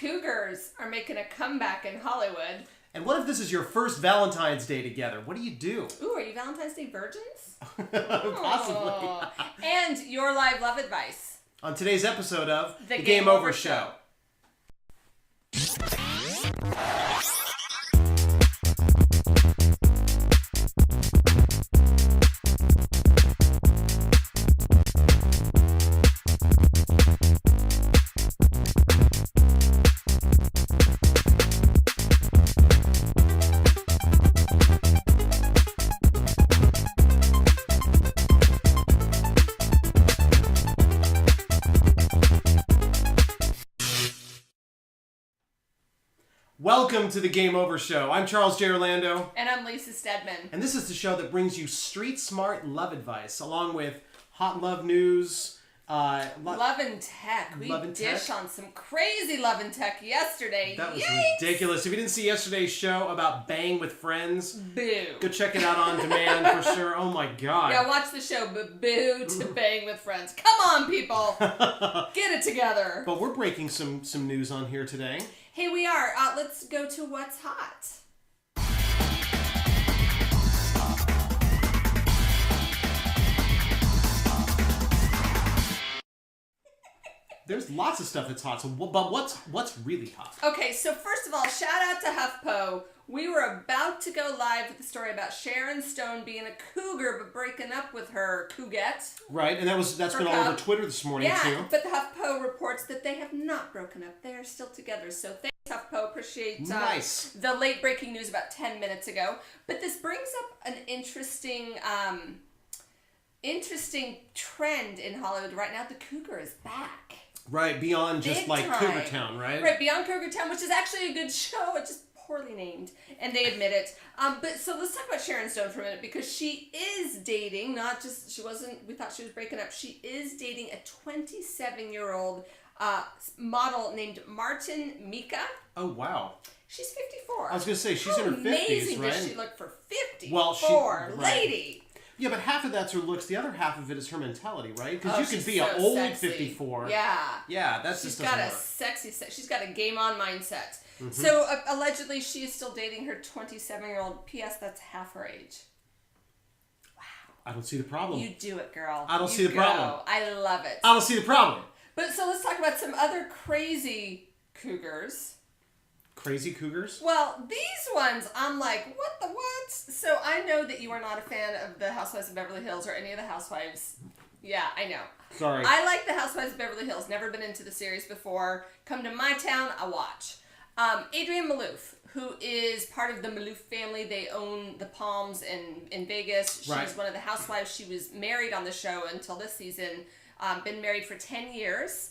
Cougars are making a comeback in Hollywood. And what if this is your first Valentine's Day together? What do you do? Ooh, are you Valentine's Day virgins? Possibly. And your live love advice. On today's episode of The Game Over Show. Welcome to the Game Over Show. I'm Charles J. Orlando. And I'm Lisa Stedman. And this is the show that brings you street smart love advice, along with hot love news. Love and tech. We dished on some crazy love and tech yesterday. That was Yikes! ridiculous. If you didn't see yesterday's show about bang with friends, boo. Go check it out on demand for sure. Oh my god. Yeah, watch the show, but boo to bang with friends. Come on, people. Get it together. But we're breaking some news on here today. Hey, we are. Let's go to what's hot. There's lots of stuff that's hot. So, but what's really hot? Okay, so first of all, shout out to HuffPo. We were about to go live with the story about Sharon Stone being a cougar but breaking up with her cougette. Right, and that's been all over Twitter this morning too. Yeah, but the HuffPo reports that they have not broken up. They are still together. So thanks, HuffPo. Appreciate the late breaking news about 10 minutes ago. But this brings up an interesting trend in Hollywood right now. The cougar is back. Right, beyond just Big like time. Cougar Town, right? Right, beyond Cougar Town, which is actually a good show. It's just poorly named, and they admit it. But so let's talk about Sharon Stone for a minute, because she is dating, we thought she was breaking up. She is dating a 27-year-old model named Martin Mika. Oh, wow. She's 54. I was going to say, she's in her 50s, right? How amazing does she look for 54? Well, lady. Yeah, but half of that's her looks. The other half of it is her mentality, right? Because you could be so an old sexy. 54. Yeah. Yeah, that's she's just got doesn't a work. sexy. She's got a game on mindset. Mm-hmm. So allegedly, she is still dating her 27-year-old. P.S. That's half her age. Wow. I don't see the problem. You do it, girl. I don't see the problem. I love it. I don't see the problem. But so let's talk about some other crazy cougars. Crazy cougars? Well, these ones, I'm like, what the what? So I know that you are not a fan of the Housewives of Beverly Hills or any of the Housewives. Yeah, I know. Sorry. I like the Housewives of Beverly Hills. Never been into the series before. Come to my town, I watch. Adrienne Maloof, who is part of the Maloof family. They own the Palms in Vegas. She's one of the housewives. She was married on the show until this season. Been married for 10 years.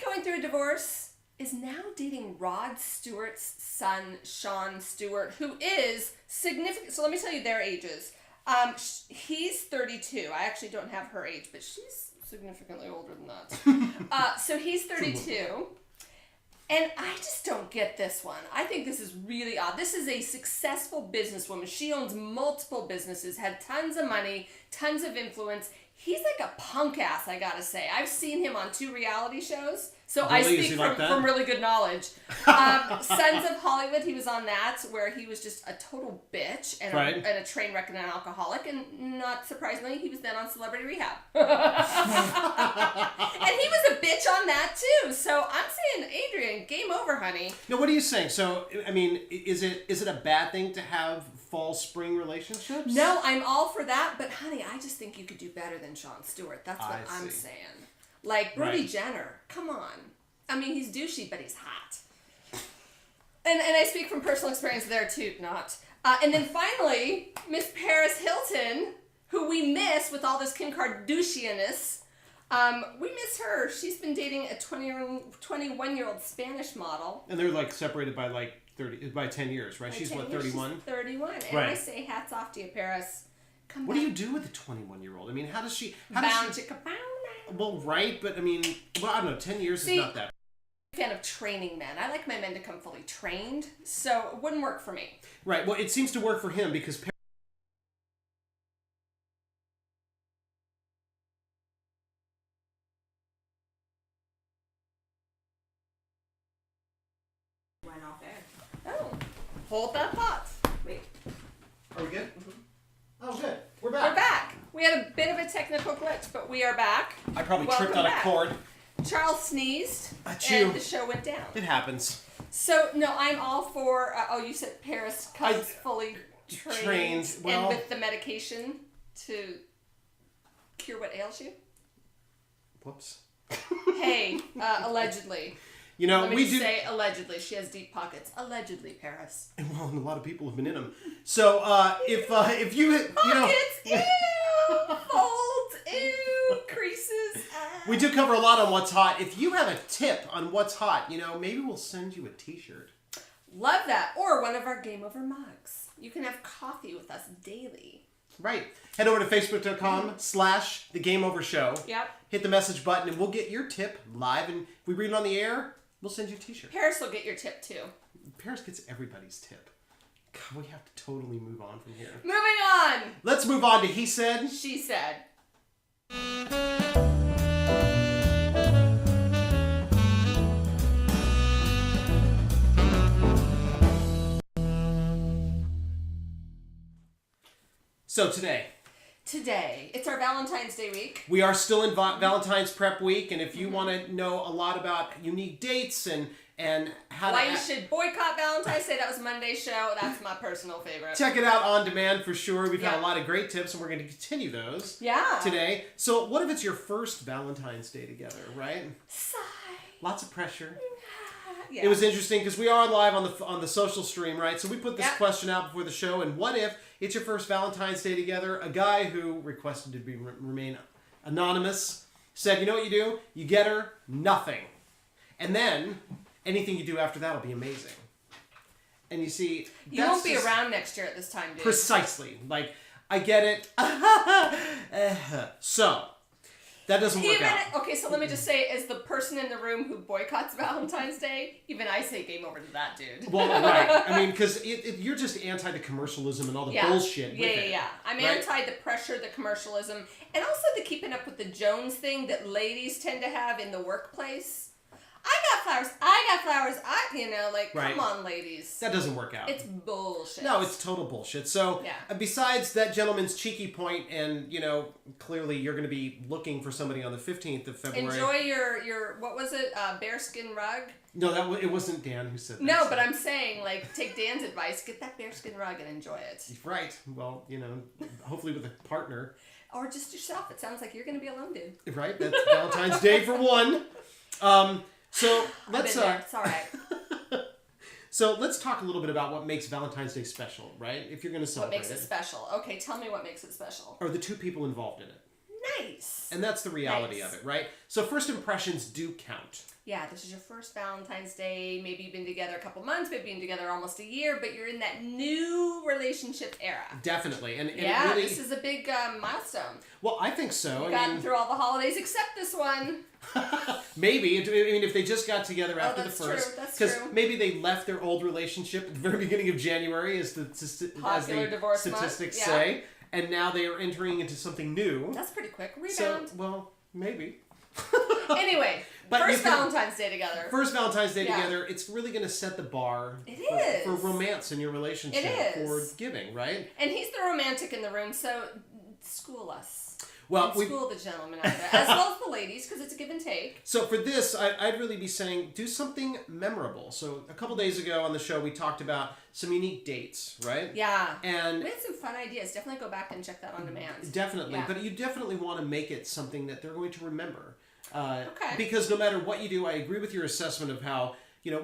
Going through a divorce. Is now dating Rod Stewart's son, Sean Stewart, who is significant. So let me tell you their ages. He's 32. I actually don't have her age, but she's significantly older than that. So he's 32. And I just don't get this one. I think this is really odd. This is a successful businesswoman. She owns multiple businesses, had tons of money, tons of influence. He's like a punk ass, I gotta say. I've seen him on 2 reality shows, so really? I speak from really good knowledge. Sons of Hollywood, he was on that, where he was just a total bitch and a train wreck and an alcoholic, and not surprisingly, he was then on Celebrity Rehab. And he was a bitch on that too, so I'm saying, Adrienne, game over, honey. No, what are you saying? So, I mean, is it a bad thing to have fall spring relationships? No, I'm all for that, but honey, I just think you could do better than Sean Stewart. That's what I'm saying. Like Brody Jenner, come on. I mean, he's douchey, but he's hot. And I speak from personal experience there too, not. And then finally, Miss Paris Hilton, who we miss with all this Kim Kardashian-ness. We miss her. She's been dating a 21-year-old Spanish model. And they're like separated by like 10 years, right? She's what, 31? She's 31. And I say hats off to you, Paris. Come what back. do you do with a 21-year-old? I mean, how does she... Well, right, but I mean, I don't know, 10 years is not that. I'm a fan of training men. I like my men to come fully trained, so it wouldn't work for me. Right, well, it seems to work for him because Hold that thought. Wait. Are we good? Mm-hmm. Oh, good. We're back. We're back. We had a bit of a technical glitch, but we are back. I probably tripped on a cord. Charles sneezed, Achoo. and the show went down. It happens. So, no, I'm all for... you said Paris comes fully trained well, and with the medication to cure what ails you? Whoops. Hey, allegedly. You know, Let me just say allegedly. She has deep pockets. Allegedly, Paris. And well, and a lot of people have been in them. So, if you pockets, ew, folds, ew, creases. We do cover a lot on what's hot. If you have a tip on what's hot, maybe we'll send you a T-shirt. Love that, or one of our Game Over mugs. You can have coffee with us daily. Right. Head over to Facebook.com/The Game Over Show. Yep. Hit the message button, and we'll get your tip live. And if we read it on the air, we'll send you a T-shirt. Paris will get your tip, too. Paris gets everybody's tip. God, we have to totally move on from here. Moving on! Let's move on to He Said. She Said. So today, it's our Valentine's Day week. We are still in Valentine's Prep Week, and if you want to know a lot about unique dates and how why you should boycott Valentine's Day, that was Monday's show. That's my personal favorite. Check it out on demand for sure. We've got a lot of great tips, and we're going to continue those today. So what if it's your first Valentine's Day together, right? Sigh. Lots of pressure. Yeah. It was interesting because we are live on the social stream, right? So we put this question out before the show, and what if it's your first Valentine's Day together? A guy who requested to remain anonymous said, you know what you do? You get her nothing. And then anything you do after that will be amazing. And you see... You won't be around next year at this time, dude. Precisely. Like, I get it. So... That doesn't work out. Okay, so let me just say, as the person in the room who boycotts Valentine's Day, even I say game over to that dude. Well, right. I mean, because you're just anti the commercialism and all the bullshit with it. Yeah. I'm anti the pressure, the commercialism, and also the keeping up with the Jones thing that ladies tend to have in the workplace. I got flowers. Come on, ladies. That doesn't work out. It's bullshit. No, it's total bullshit. So, besides that gentleman's cheeky point, and, clearly you're going to be looking for somebody on the 15th of February. Enjoy your what was it, bearskin rug? No, it wasn't Dan who said that. No, but I'm saying, take Dan's advice, get that bearskin rug and enjoy it. Right. Well, hopefully with a partner. Or just yourself. It sounds like you're going to be alone, dude. Right. That's Valentine's Day for one. So let's. It's all right. So let's talk a little bit about what makes Valentine's Day special, right? If you're going to celebrate it. What makes it special? Okay, tell me what makes it special. Or the two people involved in it. Nice. And that's the reality of it, right? So first impressions do count. Yeah, this is your first Valentine's Day. Maybe you've been together a couple months, maybe you've been together almost a year, but you're in that new relationship era. Definitely. And really, this is a big milestone. Well, I think so. You've gotten through all the holidays except this one. Maybe. I mean, if they just got together after the first. That's true. Because maybe they left their old relationship at the very beginning of January, as the statistics say. And now they are entering into something new. That's pretty quick. Rebound. So, well, maybe. Anyway, first Valentine's Day together. First Valentine's Day together, it's really going to set the bar for romance in your relationship. For giving, right? And he's the romantic in the room, so school us. Well, school the gentlemen out there, as well as the ladies, because it's a give and take. So for this, I'd really be saying, do something memorable. So a couple days ago on the show, we talked about some unique dates, right? Yeah. And we had some fun ideas. Definitely go back and check that on demand. Definitely. Yeah. But you definitely want to make it something that they're going to remember. Okay. Because no matter what you do, I agree with your assessment of how,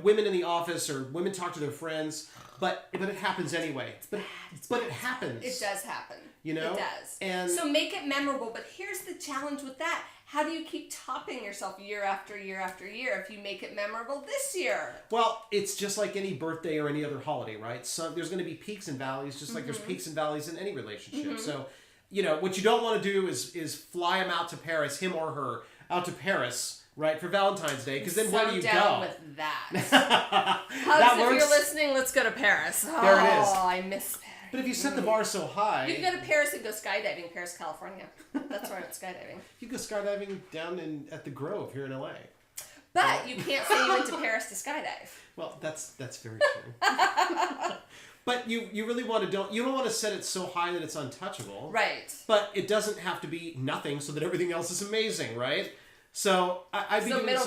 women in the office or women talk to their friends, but it happens anyway. But it happens. It does happen. It does. And so make it memorable. But here's the challenge with that. How do you keep topping yourself year after year after year if you make it memorable this year? Well, it's just like any birthday or any other holiday, right? So there's going to be peaks and valleys, just like there's peaks and valleys in any relationship. So, what you don't want to do is fly him out to Paris, him or her, out to Paris, right, for Valentine's Day, because then where do you go? With that. Hugs, if you're listening, let's go to Paris. There it is. Oh, I miss Paris. But if you set the bar so high... You can go to Paris and go skydiving, Paris, California. That's where I went skydiving. You go skydiving down at the Grove here in LA. But you can't say you went to Paris to skydive. Well, that's very true. But you really want to you don't want to set it so high that it's untouchable. Right. But it doesn't have to be nothing so that everything else is amazing, right? So I'd be doing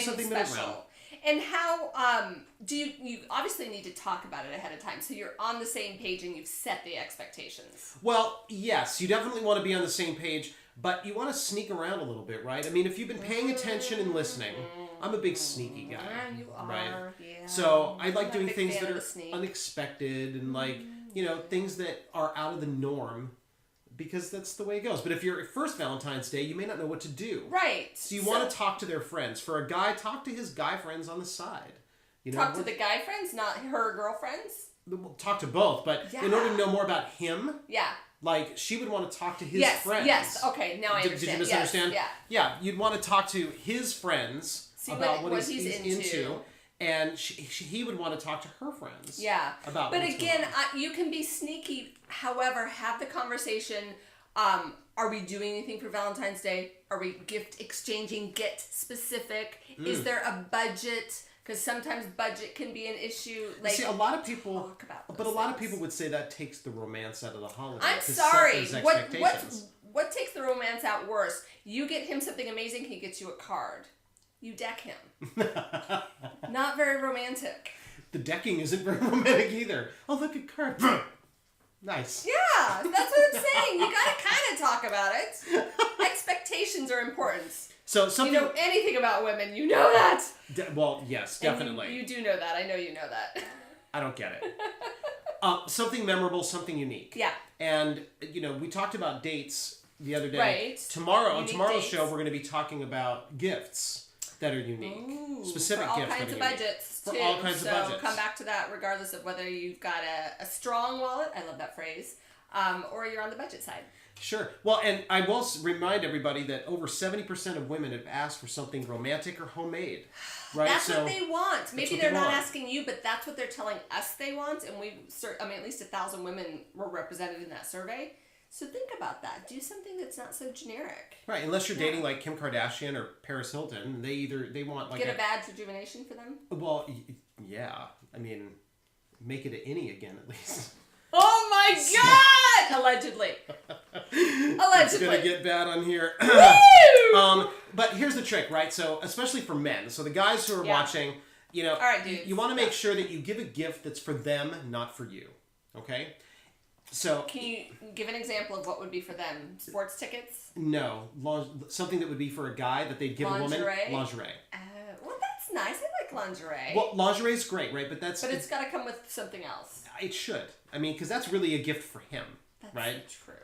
something middle ground. And how do you obviously need to talk about it ahead of time so you're on the same page and you've set the expectations. Well, yes, you definitely want to be on the same page, but you want to sneak around a little bit, right? I mean, if you've been paying attention and listening, I'm a big sneaky guy. You are, right? Yeah. So I like doing big things fan that of are the sneak. unexpected and like, things that are out of the norm because that's the way it goes. But if you're at first Valentine's Day, you may not know what to do. Right. So you want to talk to their friends. For a guy, talk to his guy friends on the side. Talk to the guy friends, not her girlfriends? Talk to both, but in order to know more about him, like she would want to talk to his friends. Yes, okay, now I understand. Did you misunderstand? Yes, yeah, you'd want to talk to his friends about what he's into. And he would want to talk to her friends. Yeah. About but again, you can be sneaky. However, have the conversation. Are we doing anything for Valentine's Day? Are we gift exchanging? Get specific. Is there a budget? Because sometimes budget can be an issue. Like, see, a lot of people, a lot of people would say that takes the romance out of the holiday. I'm sorry. What takes the romance out worse? You get him something amazing. He gets you a card. You deck him. Not very romantic. The decking isn't very romantic either. Oh, look at card. Nice. Yeah, that's what I'm saying. You gotta kind of talk about it. Expectations are important. So something. You know anything about women, you know that. Well, yes, definitely. You do know that. I know you know that. I don't get it. Something memorable, something unique. Yeah. And we talked about dates the other day. Right. On tomorrow's show, we're going to be talking about gifts that are unique. Ooh, specific for gifts all kinds of budgets too. For all kinds of budgets. So come back to that regardless of whether you've got a strong wallet, I love that phrase, or you're on the budget side. Sure. Well, and I will remind everybody that over 70% of women have asked for something romantic or homemade. Right? That's what they want. Maybe they're not asking you, but that's what they're telling us they want. And at least 1,000 women were represented in that survey. So think about that. Do something that's not so generic. Right, unless you're dating like Kim Kardashian or Paris Hilton, they want like get a badge rejuvenation for them. Well, yeah. I mean, make it an innie again at least. Oh my God! Allegedly. It's gonna get bad on here. But here's the trick, right? So especially for men, so the guys who are watching, all right, dude. You want to make sure that you give a gift that's for them, not for you. Okay. So can you give an example of what would be for them? Sports tickets? No, something that would be for a guy that they'd give a woman. Lingerie. Well, that's nice. I like lingerie. Well, lingerie is great, right? But it's got to come with something else. It should. I mean, because that's really a gift for him, right? That's true.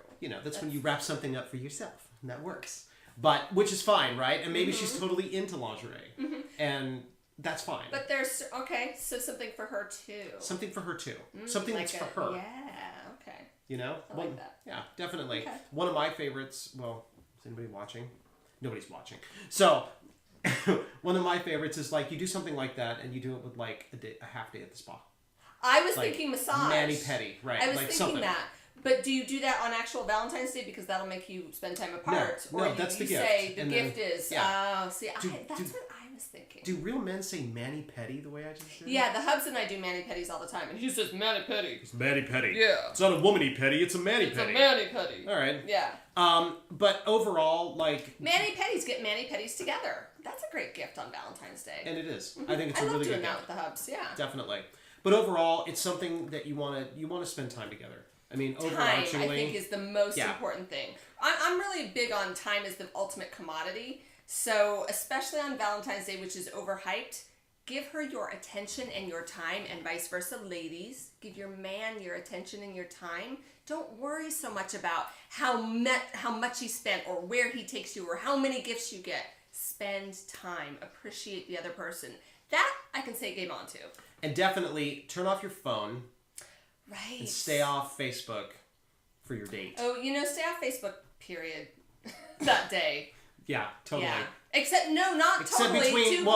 That's when you wrap something up for yourself, and that works. But which is fine, right? And maybe she's totally into lingerie, and that's fine. But there's so something for her too. Something for her too. Something that's for her. Yeah. Okay. I like that. Yeah, definitely. Okay. One of my favorites. Well, is anybody watching? Nobody's watching. So, one of my favorites is like you do something like that, and you do it with like a half day at the spa. I was thinking massage. Mani-pedi, right? I was thinking that. But do you do that on actual Valentine's Day because that'll make you spend time apart? No, that's the gift. Say the gift is. That's what I was thinking. Do real men say mani-pedi the way I just said? Yeah, the hubs and I do mani-pedis all the time, and he says mani-pedi. It's mani-pedi. Yeah. It's not a womany-pedi, it's a mani-pedi. It's a mani-pedi. All right. Yeah. But overall, like mani-pedis get mani-pedis together. That's a great gift on Valentine's Day. And it is. I think it's a really good gift. I love doing that with the hubs. Yeah. Definitely. But overall, it's something that you want to spend time together. I mean, overarchingly, time, I think, is the most important thing. I'm really big on time as the ultimate commodity. So, especially on Valentine's Day, which is overhyped, give her your attention and your time, and vice versa, ladies. Give your man your attention and your time. Don't worry so much about how much he spent or where he takes you or how many gifts you get. Spend time. Appreciate the other person. That I can say game on to. And definitely turn off your phone. Right. And stay off Facebook for your date. Oh, stay off Facebook, period. That day. Yeah, totally. Yeah. Except totally. Between 2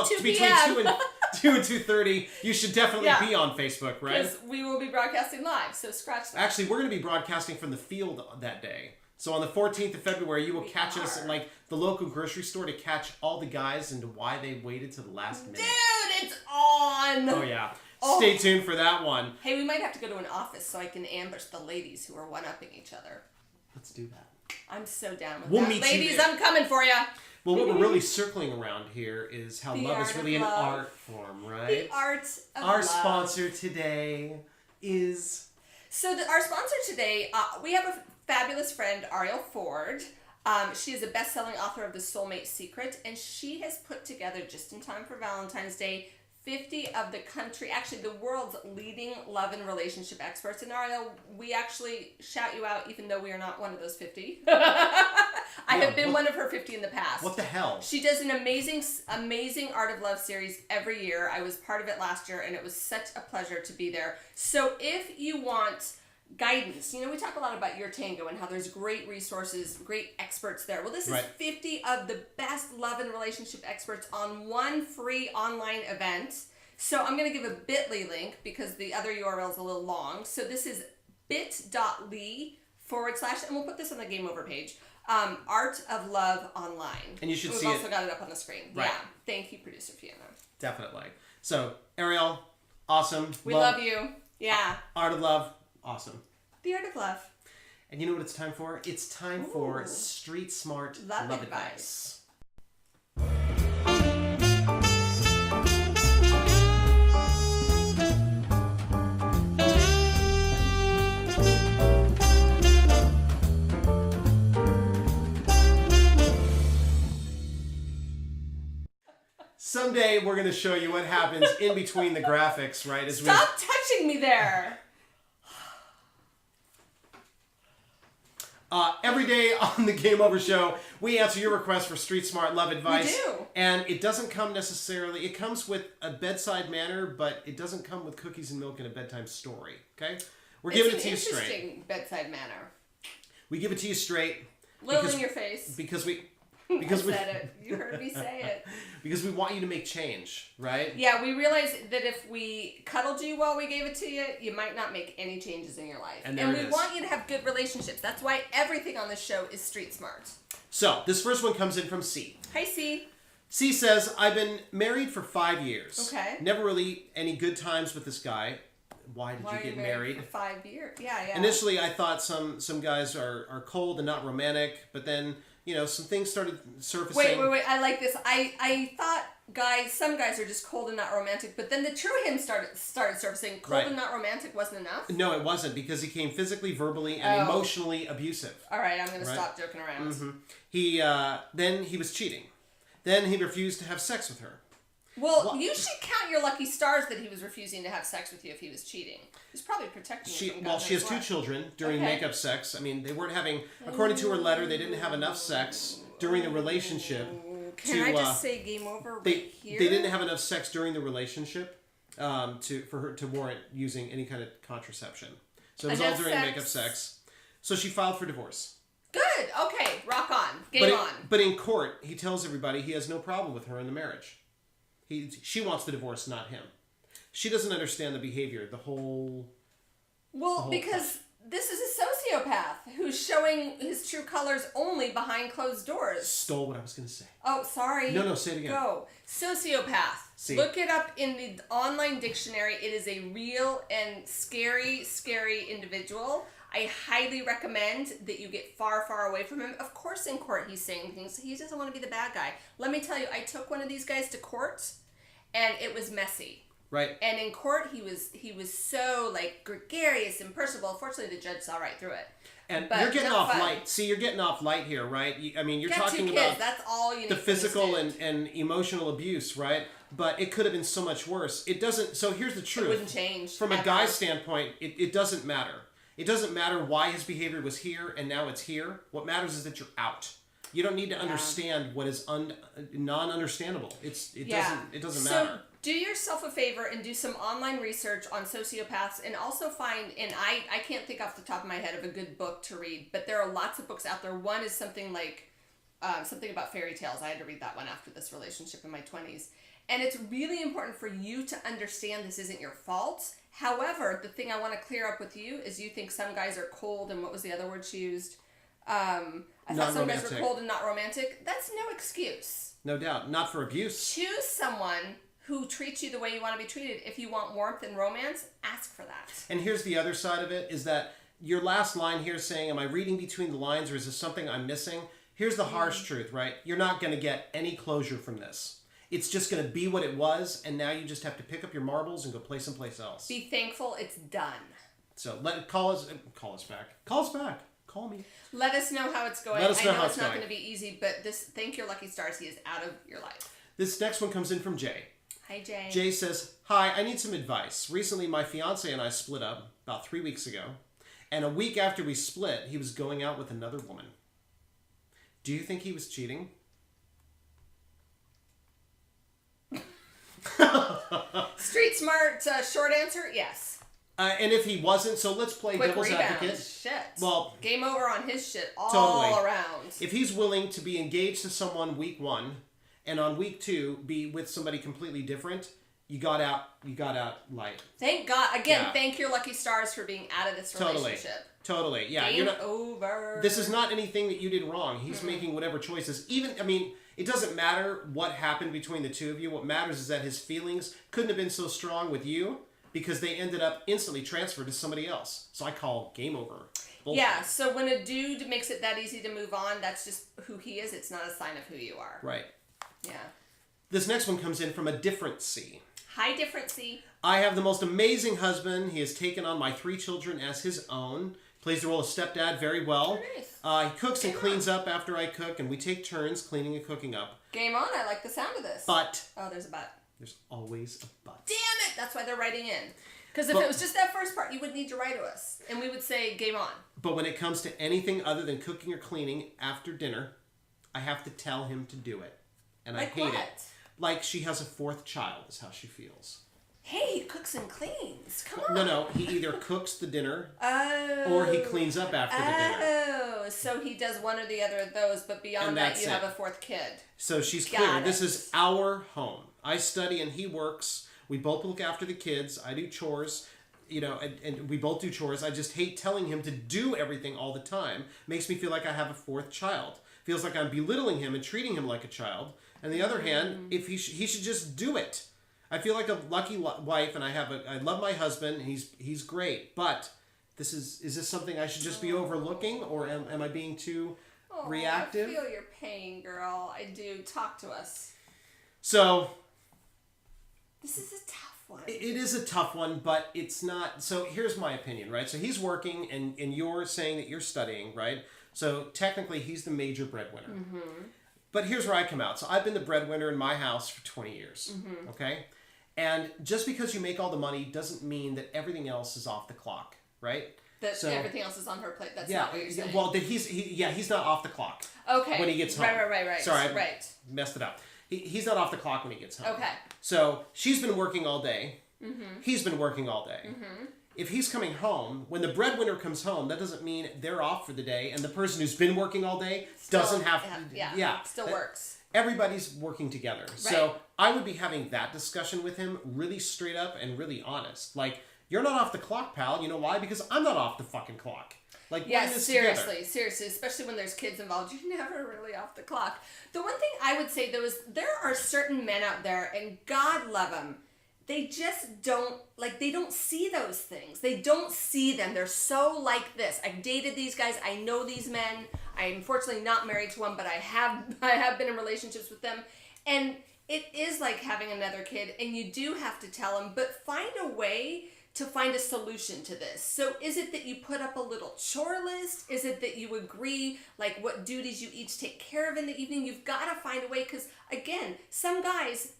and 2:30, you should definitely be on Facebook, right? Because we will be broadcasting live, so scratch that. Actually, we're going to be broadcasting from the field that day. So on the 14th of February, you will catch us at like the local grocery store to catch all the guys into why they waited to the last minute. Dude, it's on! Oh, yeah. Stay tuned for that one. Hey, we might have to go to an office so I can ambush the ladies who are one-upping each other. Let's do that. I'm so down with We'll that. meet Ladies, you there. I'm coming for you. Well, what we're really circling around here is how The love art is really of an love. art form, right? The art of Our love. sponsor today is... So our sponsor today, we have a fabulous friend, Ariel Ford. She is a best-selling author of The Soulmate Secret, and she has put together, just in time for Valentine's Day, 50 of the world's leading love and relationship experts. And Ariel, we actually shout you out even though we are not one of those 50. I have been one of her 50 in the past. What the hell? She does an amazing Art of Love series every year. I was part of it last year, and it was such a pleasure to be there. So if you want guidance, we talk a lot about Your Tango and how there's great resources, great experts there. Well, this is 50 of the best love and relationship experts on one free online event. So I'm going to give a bit.ly link because the other URL is a little long. So this is bit.ly / and we'll put this on the Game Over page. Art of Love Online. And you should see We've also got it up on the screen. Right. Yeah. Thank you, Producer Fiona. Definitely. So, Ariel, awesome. We love you. Yeah. Art of Love, awesome. The Art of Love. And you know what it's time for? It's time for Street Smart Love Love Advice. Someday we're going to show you what happens in between the graphics, right? Stop touching me there. Every day on the Game Over Show, we answer your request for Street Smart Love Advice. We do. And it doesn't come necessarily, it comes with a bedside manner, but it doesn't come with cookies and milk and a bedtime story, okay? We're giving it to you straight. It's an interesting bedside manner. We give it to you straight. Little in your face. Because we said it. You heard me say it. Because we want you to make change, right? Yeah, we realized that if we cuddled you while we gave it to you, you might not make any changes in your life. And we want you to have good relationships. That's why everything on this show is street smart. So, this first one comes in from C. Hi, C. C says, I've been married for 5 years. Okay. Never really any good times with this guy. Why did you get married? For 5 years? Yeah. Initially, I thought some guys are cold and not romantic, but then, some things started surfacing. Wait. I like this. I thought some guys are just cold and not romantic, but then the true him started surfacing. Cold and not romantic wasn't enough? No, it wasn't, because he came physically, verbally, and emotionally abusive. All right, I'm going to stop joking around. Mm-hmm. Then he was cheating. Then he refused to have sex with her. Well, you should count your lucky stars that he was refusing to have sex with you if he was cheating. He's probably protecting you from God. Well, she has 2 children during makeup sex. I mean, they weren't having, according to her letter, they didn't have enough sex during the relationship. Can I just say game over here? They didn't have enough sex during the relationship for her to warrant using any kind of contraception. So it was all during makeup sex. So she filed for divorce. Good. Okay. Rock on. Game on. But in court, he tells everybody he has no problem with her in the marriage. She wants the divorce, not him. She doesn't understand the behavior, the whole... Well, because this is a sociopath who's showing his true colors only behind closed doors. Stole what I was going to say. Oh, sorry. No, say it again. Go. Sociopath. See. Look it up in the online dictionary. It is a real and scary individual. I highly recommend that you get far, far away from him. Of course, in court, he's saying things. He doesn't want to be the bad guy. Let me tell you, I took one of these guys to court, and it was messy. Right. And in court, he was so gregarious and personable. Fortunately, the judge saw right through it. And you're getting off light. See, you're getting off light here, right? You're talking about that's all you need the physical and emotional abuse, right? But it could have been so much worse. It doesn't. So here's the truth. It wouldn't change. From a guy's standpoint, it doesn't matter. It doesn't matter why his behavior was here and now it's here. What matters is that you're out. You don't need to understand what is non-understandable. It doesn't matter. So do yourself a favor and do some online research on sociopaths, and also find, and I can't think off the top of my head of a good book to read, but there are lots of books out there. One is something like something about fairy tales. I had to read that one after this relationship in my 20s. And it's really important for you to understand this isn't your fault. However, the thing I want to clear up with you is you think some guys are cold, and what was the other word she used? I thought some guys were cold and not romantic. That's no excuse. No doubt. Not for abuse. Choose someone who treats you the way you want to be treated. If you want warmth and romance, ask for that. And here's the other side of it, is that your last line here saying, am I reading between the lines or is this something I'm missing? Here's the harsh truth, right? You're not going to get any closure from this. It's just going to be what it was, and now you just have to pick up your marbles and go play someplace else. Be thankful it's done. So call us back. Call us back. Call me. Let us know how it's going. Let us know how it's not going to be easy, but thank your lucky stars. He is out of your life. This next one comes in from Jay. Hi, Jay. Jay says, hi, I need some advice. Recently, my fiance and I split up about 3 weeks ago, and a week after we split, he was going out with another woman. Do you think he was cheating? Street smart, short answer, yes. And if he wasn't, so let's play Quick devil's rebound. advocate. Shit. Well, game over on his shit all totally. around. If he's willing to be engaged to someone week 1, and on week 2 be with somebody completely different, you got out light. Thank God. Again, thank your lucky stars for being out of this relationship. Totally. Yeah. Game over. This is not anything that you did wrong. He's making whatever choices. It doesn't matter what happened between the two of you. What matters is that his feelings couldn't have been so strong with you because they ended up instantly transferred to somebody else. So I call game over. Bullshit. Yeah, so when a dude makes it that easy to move on, that's just who he is. It's not a sign of who you are. Right. Yeah. This next one comes in from a different C. Hi, different C. I have the most amazing husband. He has taken on my 3 children as his own. Plays the role of stepdad very well. Nice. He cooks and cleans up after I cook, and we take turns cleaning and cooking up. Game on. I like the sound of this. But. Oh, there's a but. There's always a but. Damn it! That's why they're writing in. Because if it was just that first part, you wouldn't need to write to us. And we would say, game on. But when it comes to anything other than cooking or cleaning after dinner, I have to tell him to do it. And I hate it. Like she has a 4th child is how she feels. Hey, he cooks and cleans. Come on. No. He either cooks the dinner or he cleans up after the dinner. Oh, so he does one or the other of those, but beyond that, you have a 4th kid. So she's clear. This is our home. I study and he works. We both look after the kids. I do chores. And we both do chores. I just hate telling him to do everything all the time. Makes me feel like I have a 4th child. Feels like I'm belittling him and treating him like a child. On the other hand, if he should just do it. I feel like a lucky wife, and I love my husband. And he's great, but is this something I should just be overlooking, or am I being too reactive? I feel your pain, girl. I do. Talk to us. So this is a tough one. It is a tough one, but it's not. So here's my opinion, right? So he's working, and you're saying that you're studying, right? So technically, he's the major breadwinner. Mm-hmm. But here's where I come out. So I've been the breadwinner in my house for 20 years, okay? And just because you make all the money doesn't mean that everything else is off the clock, right? That everything else is on her plate. That's not what you're saying. Well, he's not off the clock. Okay. When he gets home. Right. Sorry, I messed it up. He's not off the clock when he gets home. Okay. So she's been working all day. Mm-hmm. He's been working all day. Mm-hmm. If he's coming home, when the breadwinner comes home, that doesn't mean they're off for the day, and the person who's been working all day doesn't have to. Still works. Everybody's working together. Right. So I would be having that discussion with him really straight up and really honest. Like, you're not off the clock, pal. You know why? Because I'm not off the fucking clock. Like, seriously, especially when there's kids involved, you're never really off the clock. The one thing I would say, though, is there are certain men out there, and God love them, they just don't see those things. They don't see them. They're so like this. I've dated these guys. I know these men. I'm fortunately not married to one, but I have been in relationships with them. And it is like having another kid, and you do have to tell them, but find a way to find a solution to this. So is it that you put up a little chore list? Is it that you agree like what duties you each take care of in the evening? You've got to find a way, because again, some guys,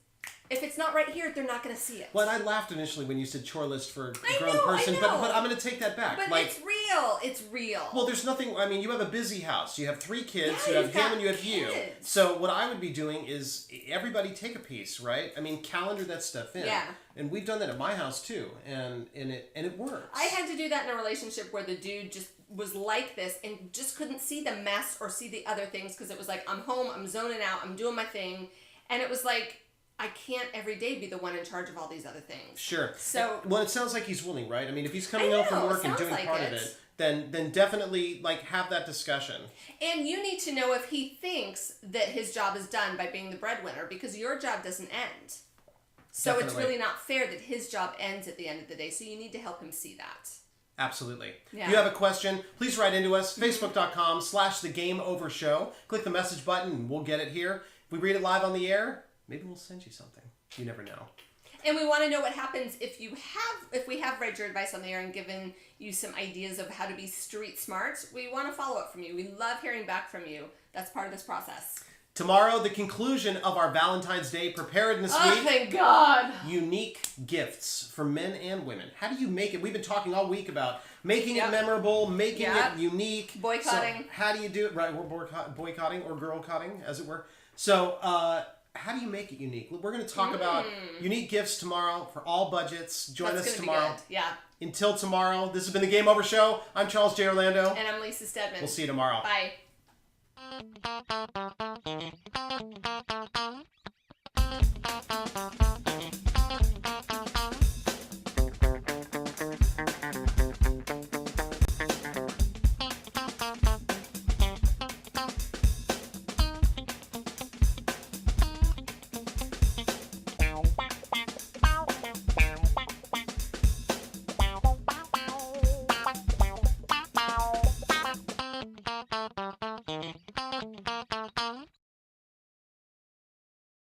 if it's not right here, they're not going to see it. Well, I laughed initially when you said chore list for a grown person, but I'm going to take that back. But it's real. It's real. Well, there's nothing. I mean, you have a busy house. You have 3 kids. You have him and you have you. So what I would be doing is everybody take a piece, right? I mean, calendar that stuff in. Yeah. And we've done that at my house too, and it works. I had to do that in a relationship where the dude just was like this and just couldn't see the mess or see the other things, because it was like, I'm home, I'm zoning out, I'm doing my thing, and it was like, I can't every day be the one in charge of all these other things. Sure. So, well, it sounds like he's willing, right? I mean, if he's coming home from work and doing part of it, then definitely like have that discussion. And you need to know if he thinks that his job is done by being the breadwinner, because your job doesn't end. So Definitely. It's really not fair that his job ends at the end of the day. So you need to help him see that. Absolutely. Yeah. If you have a question, please write into us, facebook.com/thegameovershow. Click the message button and we'll get it here. If we read it live on the air, maybe we'll send you something. You never know. And we want to know what happens if we have read your advice on the air and given you some ideas of how to be street smart. We want to follow up from you. We love hearing back from you. That's part of this process. Tomorrow, the conclusion of our Valentine's Day preparedness week. Oh, thank God. Unique gifts for men and women. How do you make it? We've been talking all week about making it memorable, making it unique. Boycotting. So how do you do it? Right, we're boycotting or girl-cotting, as it were. So, how do you make it unique? We're going to talk about unique gifts tomorrow for all budgets. Join us tomorrow. Be good. Yeah. Until tomorrow, this has been the Game Over Show. I'm Charles J. Orlando. And I'm Lisa Stedman. We'll see you tomorrow. Bye.